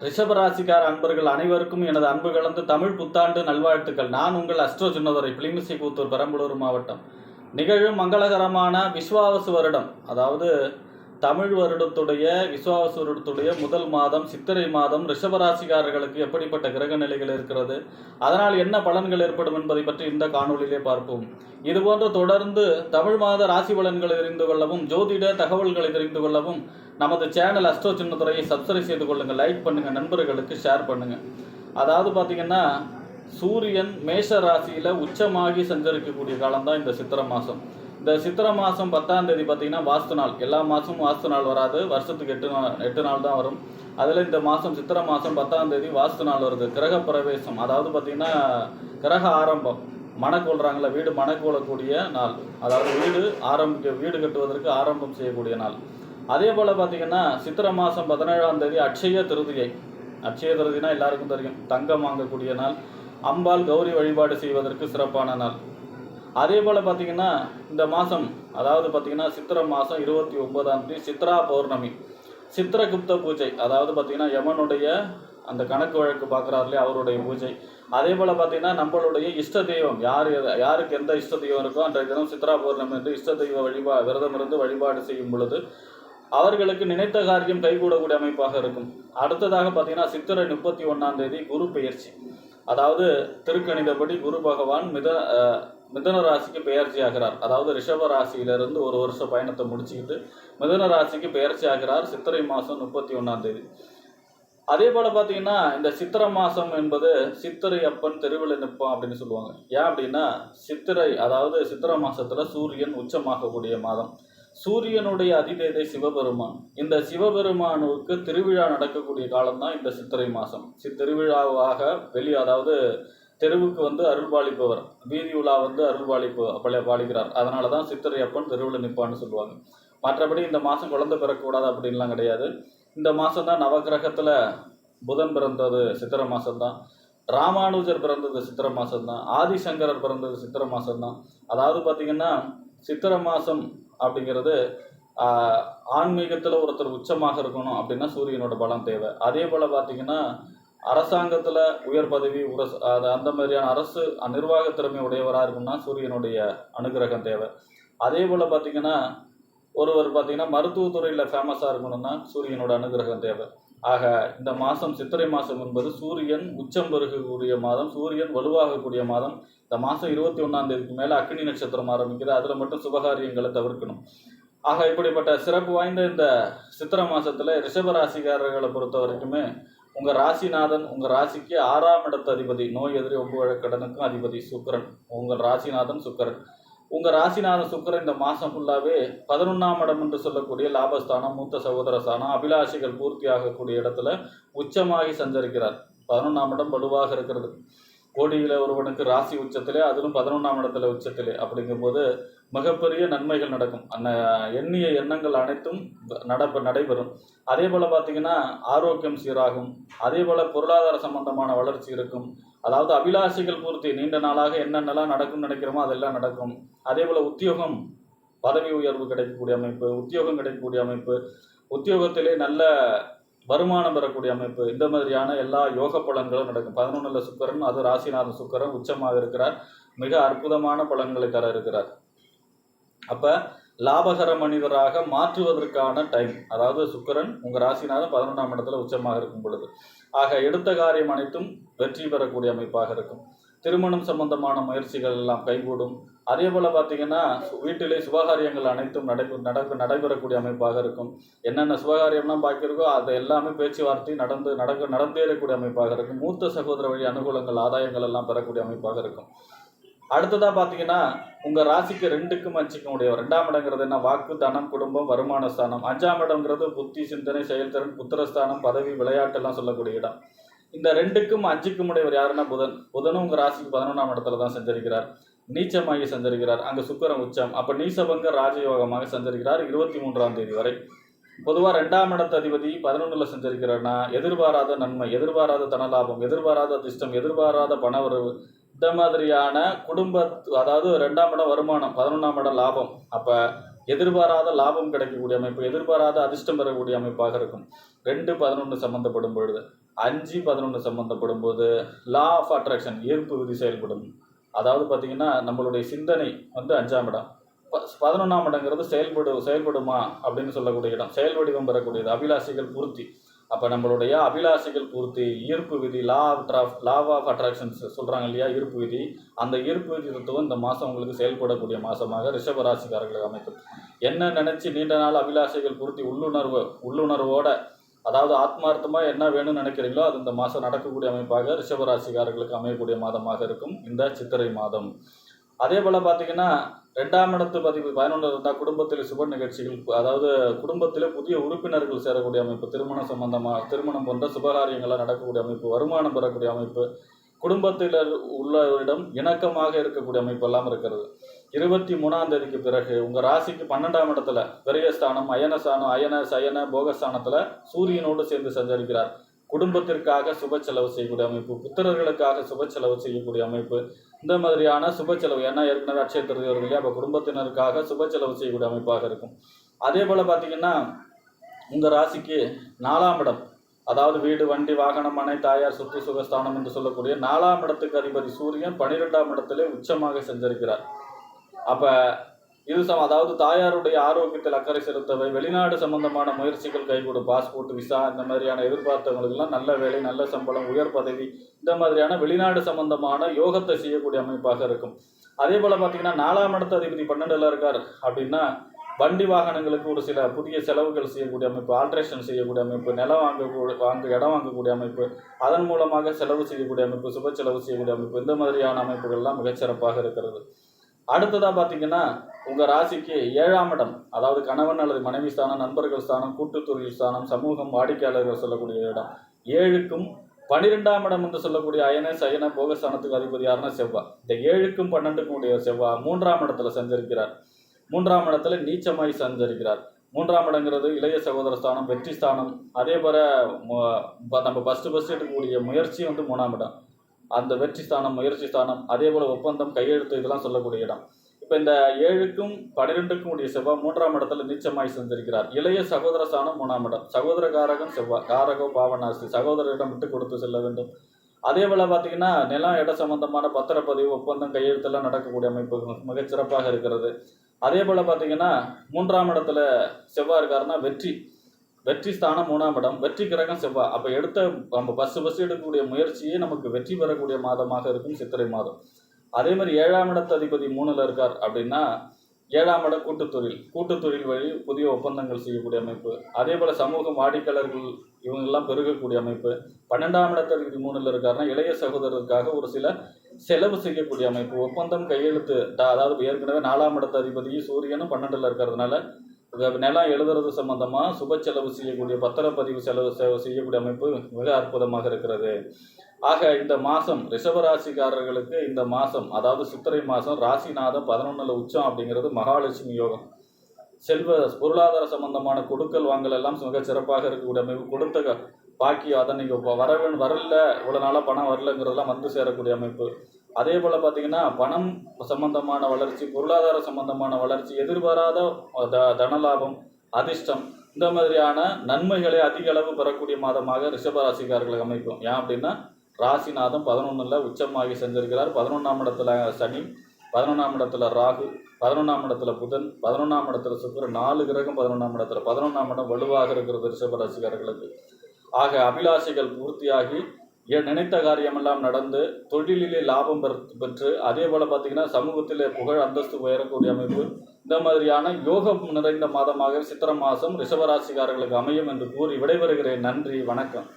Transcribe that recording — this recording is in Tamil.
ரிஷபராசிக்கார அன்பர்கள் அனைவருக்கும் எனது அன்பு கலந்து தமிழ் புத்தாண்டு நல்வாழ்த்துக்கள். நான் உங்கள் அஸ்ட்ரோ சின்னதுரை, புலிமிசைக்கூத்தூர், பெரம்பலூர் மாவட்டம். நிகழும் மங்களகரமான விஸ்வாவசு வருடம், அதாவது தமிழ் வருடத்துடைய விஸ்வாவசு வருடத்துடைய முதல் மாதம் சித்திரை மாதம் ரிஷபராசிக்காரர்களுக்கு எப்படிப்பட்ட கிரக நிலைகள் இருக்கிறது, அதனால் என்ன பலன்கள் ஏற்படும் என்பதை பற்றி இந்த காணொலியிலே பார்ப்போம். இதுபோன்று தொடர்ந்து தமிழ் மாத ராசி பலன்களை தெரிந்து கொள்ளவும், ஜோதிட தகவல்களை தெரிந்து கொள்ளவும் நமது சேனல் அஸ்ட்ரோ சின்னதுரையை சப்ஸ்கிரைப் செய்து கொள்ளுங்கள், லைக் பண்ணுங்கள், நண்பர்களுக்கு ஷேர் பண்ணுங்கள். அதாவது பார்த்தீங்கன்னா, சூரியன் மேஷ ராசியில் உச்சமாகி சஞ்சரிக்கக்கூடிய காலம்தான் இந்த சித்திரை மாதம். இந்த சித்திரை மாதம் 10ஆம் தேதி பார்த்தீங்கன்னா வாஸ்து நாள். எல்லா மாதமும் வாஸ்து நாள் வராது, வருஷத்துக்கு 8 நாள் தான் வரும். அதில் இந்த மாதம் சித்திரை மாதம் 10ஆம் தேதி வாஸ்து நாள் வருது. கிரக பிரவேசம், அதாவது பார்த்தீங்கன்னா கிரக ஆரம்பம், மணக்கொள்றாங்கள, வீடு மணக்கொள்ளக்கூடிய நாள், அதாவது வீடு கட்டுவதற்கு ஆரம்பம் செய்யக்கூடிய நாள். அதே போல் பார்த்தீங்கன்னா சித்திரை மாதம் 17ஆம் தேதி அட்சய திருதியை. அட்சய திருதினா எல்லாருக்கும் தெரியும், தங்கம் வாங்கக்கூடிய நாள், அம்பாள் கௌரி வழிபாடு செய்வதற்கு சிறப்பான நாள். அதே போல் பார்த்தீங்கன்னா இந்த மாதம், அதாவது பார்த்தீங்கன்னா சித்திரை மாதம் 29ஆம் தேதி சித்ரா பௌர்ணமி, சித்திரகுப்த பூஜை, அதாவது பார்த்தீங்கன்னா யமனுடைய அந்த கணக்கு வழக்கு பார்க்குறாருலே அவருடைய பூஜை. அதே போல் பார்த்தீங்கன்னா நம்மளுடைய இஷ்ட தெய்வம் யாருக்கு எந்த இஷ்ட தெய்வம் இருக்கோ அன்றைய தினம் சித்ரா பௌர்ணமி என்று இஷ்ட தெய்வ விரதம் இருந்து வழிபாடு செய்யும் பொழுது அவர்களுக்கு நினைத்த காரியம் கைகூடக்கூடிய அமைப்பாக இருக்கும். அடுத்ததாக பார்த்தீங்கன்னா சித்திரை 31ஆம் தேதி குரு பெயர்ச்சி, அதாவது திருக்கணிதப்படி குரு பகவான் மிதன ராசிக்கு பெயர்ச்சி ஆகிறார். அதாவது ரிஷப ராசியிலிருந்து ஒரு வருஷ பயணத்தை முடிச்சுக்கிட்டு மிதன ராசிக்கு பெயர்ச்சி ஆகிறார் சித்திரை மாதம் 31ஆம் தேதி. அதே போல் பார்த்தீங்கன்னா இந்த சித்திரை மாதம் என்பது சித்திரை அப்பன் தெருவில் நிற்பான் அப்படின்னு சொல்லுவாங்க. ஏன் அப்படின்னா சித்திரை, அதாவது சித்திரை மாதத்தில் சூரியன் உச்சமாகக்கூடிய மாதம். சூரியனுடைய அதிதேதை சிவபெருமான். இந்த சிவபெருமானுக்கு திருவிழா நடக்கக்கூடிய காலம்தான் இந்த சித்திரை மாதம். திருவிழாவாக அதாவது தெருவுக்கு அருள்பாலிப்பவர், வீதி உலா பாலிக்கிறார். அதனால தான் சித்திரை அப்பன் தெருவில் நிற்பான்னு சொல்லுவாங்க. மற்றபடி இந்த மாதம் குழந்தை பிறக்கக்கூடாது அப்படின்லாம் கிடையாது. இந்த மாதம் தான் நவகிரகத்தில் புதன் பிறந்தது சித்திரை மாதம்தான், ராமானுஜர் பிறந்தது சித்திரை மாதம்தான், ஆதிசங்கரர் பிறந்தது சித்திரை மாதம்தான். அதாவது பார்த்திங்கன்னா சித்திரை மாதம் அப்படிங்கிறது ஆன்மீகத்தில் ஒருத்தர் உச்சமாக இருக்கணும் அப்படின்னா சூரியனோட பலம் தேவை. அதே போல் பார்த்திங்கன்னா அரசாங்கத்தில் உயர் பதவி அந்த மாதிரியான அரசு நிர்வாக திறமை உடையவராக இருக்குன்னா சூரியனுடைய அனுகிரகம் தேவை. அதே போல் பார்த்திங்கன்னா ஒருவர் பார்த்திங்கன்னா மருத்துவத்துறையில் ஃபேமஸாக இருக்கணும்னா சூரியனோட அனுகிரகம் தேவை. ஆக இந்த மாதம் சித்திரை மாதம் என்பது சூரியன் உச்சம் பெருகக்கூடிய மாதம், சூரியன் வலுவாகக்கூடிய மாதம். இந்த மாதம் 21ஆம் தேதிக்கு மேலே அக்னி நட்சத்திரம் ஆரம்பிக்குது, அதில் மட்டும் சுபகாரியங்களை தவிர்க்கணும். ஆக இப்படிப்பட்ட சிறப்பு வாய்ந்த இந்த சித்திரை மாதத்தில் ரிஷபராசிக்காரர்களை பொறுத்த வரைக்குமே உங்கள் ராசிநாதன், உங்கள் ராசிக்கு 6ஆம் இடத்து அதிபதி, நோய் எதிரி ஒம்பு வழக்கடனுக்கும் அதிபதி சுக்கிரன், உங்கள் ராசிநாதன் சுக்கிரன். உங்கள் ராசிநாதன் சுக்கிரன் இந்த மாதம் ஃபுல்லாகவே 11ஆம் இடம் என்று சொல்லக்கூடிய லாபஸ்தானம், மூத்த சகோதர ஸ்தானம், அபிலாஷைகள் பூர்த்தி ஆகக்கூடிய இடத்துல உச்சமாகி சஞ்சரிக்கிறார். 11ஆம் இடம் வலுவாக இருக்கிறது. கோடியில் ஒருவனுக்கு ராசி உச்சத்திலே, அதிலும் 11ஆம் இடத்துல உச்சத்திலே. அப்படிங்கும்போது மிகப்பெரிய நன்மைகள் நடக்கும். எண்ணிய எண்ணங்கள் அனைத்தும் நடைபெறும். அதே போல் பார்த்திங்கன்னா ஆரோக்கியம் சீராகும். அதே போல் பொருளாதார சம்பந்தமான வளர்ச்சி இருக்கும். அதாவது அபிலாஷைகள் பூர்த்தி, நீண்ட நாளாக என்னென்னலாம் நடக்கும்னு நினைக்கிறோமோ அதெல்லாம் நடக்கும். அதே போல் உத்தியோகம், பதவி உயர்வு கிடைக்கக்கூடிய அமைப்பு, உத்தியோகம் கிடைக்கக்கூடிய அமைப்பு, உத்தியோகத்திலே நல்ல வருமானம் பெறக்கூடிய அமைப்பு, இந்த மாதிரியான எல்லா யோக பலன்களும் நடக்கும். 11ல் சுக்கிரன், அது ராசிநாதன் சுக்கிரன் உச்சமாக இருக்கிறார். மிக அற்புதமான பலன்களை தர இருக்கிறார். அப்போ லாபகர மனிதராக மாற்றுவதற்கான டைம், அதாவது சுக்கிரன் உங்கள் ராசிநாதன் 11ஆம் இடத்துல உச்சமாக இருக்கும் பொழுது. ஆக எடுத்த காரியம் அனைத்தும் வெற்றி பெறக்கூடிய அமைப்பாக இருக்கும். திருமணம் சம்பந்தமான முயற்சிகள் எல்லாம் கைகூடும். அதே போல் பார்த்திங்கன்னா வீட்டிலே சுபகாரியங்கள் அனைத்தும் நடைபெறக்கூடிய அமைப்பாக இருக்கும். என்னென்ன சுபகாரியம்லாம் பாக்கியிருக்கோ அது எல்லாமே பேச்சுவார்த்தை நடந்தேறக்கூடிய அமைப்பாக இருக்கும். மூத்த சகோதர வழி அனுகூலங்கள், ஆதாயங்கள் எல்லாம் பெறக்கூடிய அமைப்பாக இருக்கும். அடுத்ததாக பார்த்தீங்கன்னா உங்கள் ராசிக்கு 2க்கும் 5க்கும் உடையவர். 2ஆம் இடங்கிறது என்ன? வாக்கு, தனம், குடும்பம், வருமான ஸ்தானம். 5ஆம் இடங்கிறது புத்தி, சிந்தனை, செயல்திறன், புத்திரஸ்தானம், பதவி, விளையாட்டெல்லாம் சொல்லக்கூடிய இடம். இந்த 2க்கும் 5க்கும் உடையவர் யாருன்னா புதன். புதனும் உங்கள் ராசிக்கு 11ஆம் இடத்துல தான் சஞ்சரிக்கிறார், நீச்சமாகி சஞ்சரிக்கிறார். அங்கே சுக்கிரன் உச்சம். அப்போ நீசபங்க ராஜயோகமாக சஞ்சரிக்கிறார் 23ஆம் தேதி வரை. பொதுவாக 2ஆம் இடத்து அதிபதி 11ல் சஞ்சரிக்கிறார்னா எதிர்பாராத நன்மை, எதிர்பாராத தனலாபம், எதிர்பாராத அதிர்ஷ்டம், எதிர்பாராத பணவரவு, இந்த மாதிரியான அதாவது 2ஆம் இடம் வருமானம், 11ஆம் இடம் லாபம். அப்போ எதிர்பாராத லாபம் கிடைக்கக்கூடிய அமைப்பு, எதிர்பாராத அதிர்ஷ்டம் பெறக்கூடிய அமைப்பாக இருக்கும். 2-11 சம்பந்தப்படும் பொழுது, 5-11 சம்பந்தப்படும் போது லா ஆஃப் அட்ராக்ஷன் ஈர்ப்பு விதி செயல்படும். அதாவது பார்த்தீங்கன்னா நம்மளுடைய சிந்தனை வந்து 5ஆம் இடம், 11ஆம் இடங்கிறது செயல்படுமா அப்படின்னு சொல்லக்கூடிய இடம், செயல் வடிவம் பெறக்கூடியது, அபிலாஷைகள் பூர்த்தி. அப்போ நம்மளுடைய அபிலாஷைகள் பூர்த்தி, ஈர்ப்பு விதி, லா ஆஃப் அட்ராக்ஷன்ஸ் சொல்கிறாங்க இல்லையா, ஈர்ப்பு விதி, அந்த ஈர்ப்பு விதி தத்துவம் இந்த மாதம் உங்களுக்கு செயல்படக்கூடிய மாதமாக ரிஷபராசிக்காரர்களுக்கு அமைக்கும். என்ன நினச்சி நீண்ட நாள் அபிலாஷைகள் பூர்த்தி உள்ளுணர்வோட, அதாவது ஆத்மார்த்தமாக என்ன வேணும்னு நினைக்கிறீங்களோ அது இந்த மாதம் நடக்கக்கூடிய அமைப்பாக ரிஷபராசிக்காரர்களுக்கு அமையக்கூடிய மாதமாக இருக்கும் இந்த சித்திரை மாதம். அதே போல் பார்த்தீங்கன்னா 2ஆம் இடத்து பதிவு 11 இருந்தால் குடும்பத்தில் சுப நிகழ்ச்சிகள், அதாவது குடும்பத்தில் புதிய உறுப்பினர்கள் சேரக்கூடிய அமைப்பு, திருமணம் போன்ற சுபகாரியங்களாக நடக்கக்கூடிய அமைப்பு, வருமானம் பெறக்கூடிய அமைப்பு, குடும்பத்தில் உள்ளவரிடம் இணக்கமாக இருக்கக்கூடிய அமைப்பு எல்லாம் இருக்கிறது. 23ஆம் தேதிக்கு பிறகு உங்கள் ராசிக்கு 12ஆம் இடத்துல விரயஸ்தானம், அயன போகஸ்தானத்தில் சூரியனோடு சேர்ந்து சஞ்சரிக்கிறார். குடும்பத்திற்காக சுப செலவு செய்யக்கூடிய அமைப்பு, புத்திரர்களுக்காக சுப செலவு செய்யக்கூடிய அமைப்பு, இந்த மாதிரியான சுப செலவு, ஏன்னா ஏற்கனவே அட்சய திருதி வருது இல்லையா, அப்போ குடும்பத்தினருக்காக சுப செலவு செய்யக்கூடிய அமைப்பாக இருக்கும். அதே போல் பார்த்தீங்கன்னா உங்கள் ராசிக்கு 4ஆம் இடம், அதாவது வீடு, வண்டி, வாகனம், மனை, தாயார், சொத்து, சுகஸ்தானம் என்று சொல்லக்கூடிய 4ஆம் இடத்துக்கு அதிபதி சூரியன் 12ஆம் இடத்திலே உச்சமாக சஞ்சரிக்கிறார். அப்போ இது அதாவது தாயாருடைய ஆரோக்கியத்தில் அக்கறை செலுத்தவை, வெளிநாடு சம்பந்தமான முயற்சிகள் கைகூடும், பாஸ்போர்ட், விசா, இந்த மாதிரியான எதிர்பார்த்தவங்களுக்கெல்லாம் நல்ல வேலை, நல்ல சம்பளம், உயர் பதவி, இந்த மாதிரியான வெளிநாடு சம்பந்தமான யோகத்தை செய்யக்கூடிய அமைப்பாக இருக்கும். அதே போல் பார்த்தீங்கன்னா 4ஆம் இடத்து அதிபதி 12ல் இருக்கார் அப்படின்னா வண்டி வாகனங்களுக்கு ஒரு சில புதிய செலவுகள் செய்யக்கூடிய அமைப்பு, ஆல்ட்ரேஷன் செய்யக்கூடிய அமைப்பு, நிலம் இடம் வாங்கக்கூடிய அமைப்பு, அதன் மூலமாக செலவு செய்யக்கூடிய அமைப்பு, சுப செலவு செய்யக்கூடிய அமைப்பு, இந்த மாதிரியான அமைப்புகள்லாம் மிகச்சிறப்பாக இருக்கிறது. அடுத்ததாக பார்த்தீங்கன்னா உங்கள் ராசிக்கு 7ஆம் இடம், அதாவது கணவன் அல்லது மனைவி ஸ்தானம், நண்பர்கள் ஸ்தானம், கூட்டுத்தொழில் ஸ்தானம், சமூகம், வாடிக்கையாளர்கள் சொல்லக்கூடிய இடம். 7க்கும் 12ஆம் இடம் என்று சொல்லக்கூடிய அயன போகஸ்தானத்துக்கு அதிபதி யாருன்னா செவ்வாய். இந்த 7க்கும் 12க்கும் உடைய செவ்வாய் 3ஆம் இடத்துல சஞ்சரிக்கிறார். 3ஆம் இடத்துல நீச்சமாய் சஞ்சரிக்கிறார். 3ஆம் இடங்கிறது இளைய சகோதர ஸ்தானம், வெற்றி ஸ்தானம். அதே போல் நம்ம ஃபஸ்ட்டு எடுக்கக்கூடிய முயற்சி வந்து 3ஆம் இடம், அந்த வெற்றி ஸ்தானம், முயற்சி ஸ்தானம். அதே போல் ஒப்பந்தம், கையெழுத்து, இதெல்லாம் சொல்லக்கூடிய இடம். இப்போ இந்த 7க்கும் 12க்கும் உடைய செவ்வாய் 3ஆம் இடத்துல நீச்சமாய் சந்திருக்கிறார். இளைய சகோதர ஸ்தானம் 3ஆம் இடம், சகோதரகாரகன் செவ்வாய், காரகோ பாவனாசி, சகோதரிடம் விட்டு கொடுத்து செல்ல வேண்டும். அதே போல் பார்த்தீங்கன்னா நிலம், இட சம்பந்தமான பத்திரப்பதிவு, ஒப்பந்தம், கையெழுத்தெல்லாம் நடக்கக்கூடிய அமைப்பு மிகச்சிறப்பாக இருக்கிறது. அதே போல் பார்த்தீங்கன்னா 3ஆம் இடத்துல செவ்வாய் இருக்காருன்னா வெற்றி ஸ்தானம் 3ஆம் இடம், வெற்றி கிரகம் செவ்வாய். அப்போ நம்ம ஃபஸ்ட்டு எடுக்கக்கூடிய முயற்சியே நமக்கு வெற்றி பெறக்கூடிய மாதமாக இருக்கும் சித்திரை மாதம். அதே மாதிரி 7ஆம் இடத்து அதிபதி 3ல் இருக்கார் அப்படின்னா 7ஆம் இடம் கூட்டுத்தொழில் வழி புதிய ஒப்பந்தங்கள் செய்யக்கூடிய அமைப்பு. அதே போல் சமூகம், வாடிக்கையாளர்கள் இவங்கெல்லாம் பெருகக்கூடிய அமைப்பு. 12ஆம் இடத்து அதிபதி 3ல் இருக்காருன்னா இளைய சகோதரருக்காக ஒரு சில செலவு செய்யக்கூடிய அமைப்பு, ஒப்பந்தம், கையெழுத்து. அதாவது ஏற்கனவே 4ஆம் இடத்து அதிபதி சூரியனும் 12ல் இருக்கிறதுனால நிலம் எழுதுறது சம்பந்தமாக சுப செலவு செய்யக்கூடிய, பத்திரப்பதிவு செலவு செய்யக்கூடிய அமைப்பு மிக அற்புதமாக இருக்கிறது. ஆக இந்த மாதம் ரிஷபராசிக்காரர்களுக்கு இந்த மாதம், அதாவது சித்திரை மாதம், ராசிநாதம் 11ல் உச்சம் அப்படிங்கிறது மகாலட்சுமி யோகம். பொருளாதார சம்பந்தமான கொடுக்கல் வாங்கல் எல்லாம் மிக சிறப்பாக இருக்கக்கூடிய அமைப்பு. கொடுத்த பாக்கி அதை நீங்கள் வரல, இவ்வளோ நாளாக பணம் வரலங்கிறதெல்லாம் வந்து சேரக்கூடிய அமைப்பு. அதே போல் பார்த்தீங்கன்னா பணம் சம்பந்தமான வளர்ச்சி, பொருளாதார சம்பந்தமான வளர்ச்சி, எதிர்பாராத தனலாபம், அதிர்ஷ்டம், இந்த மாதிரியான நன்மைகளை அதிக அளவு பெறக்கூடிய மாதமாக ரிஷபராசிக்காரர்களுக்கு அமைக்கும். ஏன் அப்படின்னா ராசிநாதம் 11ல் உச்சமாகி செஞ்சிருக்கிறார். 11ஆம் இடத்துல சனி, 11ஆம் இடத்துல ராகு, 11ஆம் இடத்துல புதன், 11ஆம் இடத்துல சுக்கிரன், 4 கிரகம் 11ஆம் இடத்துல. 11ஆம் இடம் வலுவாக இருக்கிறது ரிஷபராசிக்காரர்களுக்கு. ஆக அபிலாஷைகள் பூர்த்தியாகி நினைத்த காரியமெல்லாம் நடந்து தொழிலிலே லாபம் பெற்று, அதே போல் பார்த்தீங்கன்னா சமூகத்திலே புகழ், அந்தஸ்து உயரக்கூடிய அமைப்பு, இந்த மாதிரியான யோகம் நிறைந்த மாதமாக சித்திரை மாதம் ரிஷபராசிக்காரர்களுக்கு அமையும் என்று கூறி விடைபெறுகிறேன். நன்றி, வணக்கம்.